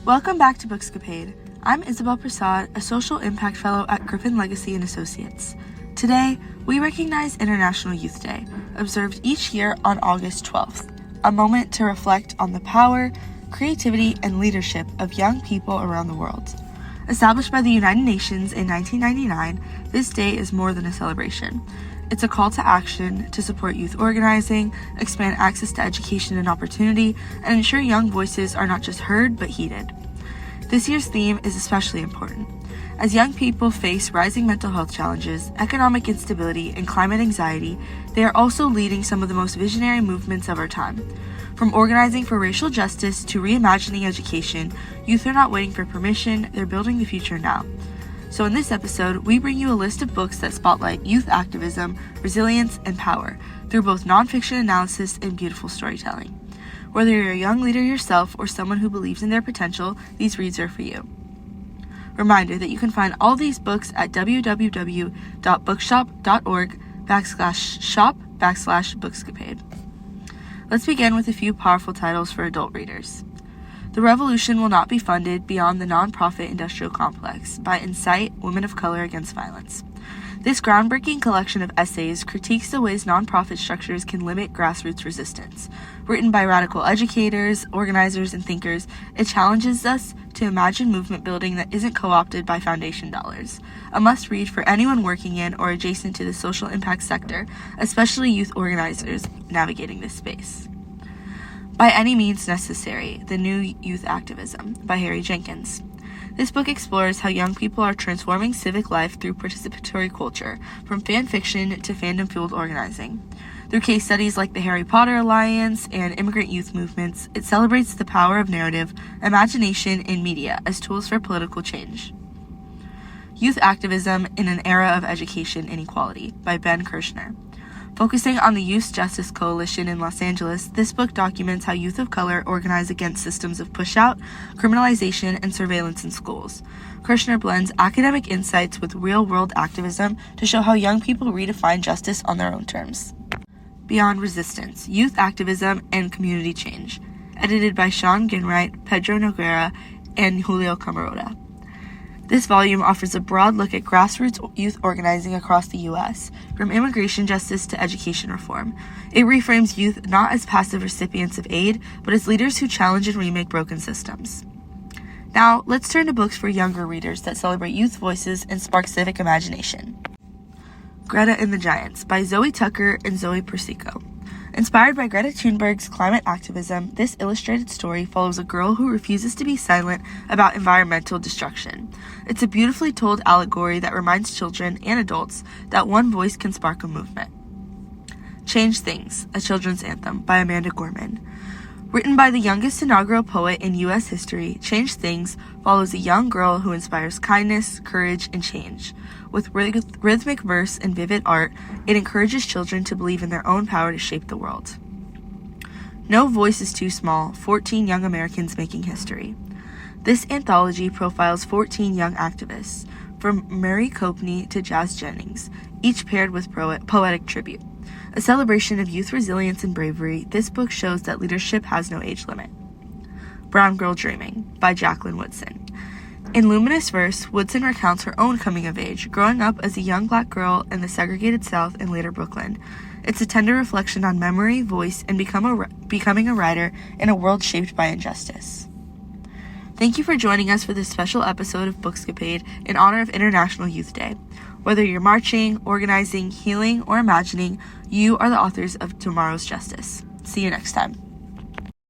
Welcome back to Bookscapade. I'm Isabel Prasad, a Social Impact Fellow at Griffin Legacy & Associates. Today, we recognize International Youth Day, observed each year on August 12th, a moment to reflect on the power, creativity, and leadership of young people around the world. Established by the United Nations in 1999, this day is more than a celebration. It's a call to action to support youth organizing, expand access to education and opportunity, and ensure young voices are not just heard but heeded. This year's theme is especially important. As young people face rising mental health challenges, economic instability, and climate anxiety, they are also leading some of the most visionary movements of our time. From organizing for racial justice to reimagining education, youth are not waiting for permission, they're building the future now. So in this episode, we bring you a list of books that spotlight youth activism, resilience, and power through both nonfiction analysis and beautiful storytelling. Whether you're a young leader yourself or someone who believes in their potential, these reads are for you. Reminder that you can find all these books at www.bookshop.org/shop/Bookscapade. Let's begin with a few powerful titles for adult readers. The Revolution Will Not Be Funded Beyond the Nonprofit Industrial Complex by Incite Women of Color Against Violence. This groundbreaking collection of essays critiques the ways nonprofit structures can limit grassroots resistance. Written by radical educators, organizers, and thinkers, it challenges us to imagine movement building that isn't co-opted by foundation dollars. A must-read for anyone working in or adjacent to the social impact sector, especially youth organizers navigating this space. By Any Means Necessary, The New Youth Activism by Harry Jenkins. This book explores how young people are transforming civic life through participatory culture, from fan fiction to fandom-fueled organizing. Through case studies like the Harry Potter Alliance and immigrant youth movements, it celebrates the power of narrative, imagination, and media as tools for political change. Youth Activism in an Era of Education Inequality by Ben Kirshner. Focusing on the Youth Justice Coalition in Los Angeles, this book documents how youth of color organize against systems of push-out, criminalization, and surveillance in schools. Kirshner blends academic insights with real-world activism to show how young people redefine justice on their own terms. Beyond Resistance, Youth Activism and Community Change, edited by Sean Ginwright, Pedro Noguera, and Julio Camarota. This volume offers a broad look at grassroots youth organizing across the U.S., from immigration justice to education reform. It reframes youth not as passive recipients of aid, but as leaders who challenge and remake broken systems. Now, let's turn to books for younger readers that celebrate youth voices and spark civic imagination. Greta and the Giants by Zoe Tucker and Zoe Persico. Inspired by Greta Thunberg's climate activism, this illustrated story follows a girl who refuses to be silent about environmental destruction. It's a beautifully told allegory that reminds children and adults that one voice can spark a movement. Change Things, a Children's Anthem by Amanda Gorman. Written by the youngest inaugural poet in U.S. history, Change Things follows a young girl who inspires kindness, courage, and change. With rhythmic verse and vivid art, it encourages children to believe in their own power to shape the world. No Voice is Too Small, 14 Young Americans Making History. This anthology profiles 14 young activists, from Mary Copney to Jazz Jennings, each paired with poetic tribute. A celebration of youth resilience and bravery, this book shows that leadership has no age limit. Brown Girl Dreaming by Jacqueline Woodson. In luminous verse, Woodson recounts her own coming of age, growing up as a young black girl in the segregated South and later Brooklyn. It's a tender reflection on memory, voice, and becoming a writer in a world shaped by injustice. Thank you for joining us for this special episode of Bookscapade in honor of International Youth Day. Whether you're marching, organizing, healing, or imagining, you are the authors of tomorrow's justice. See you next time.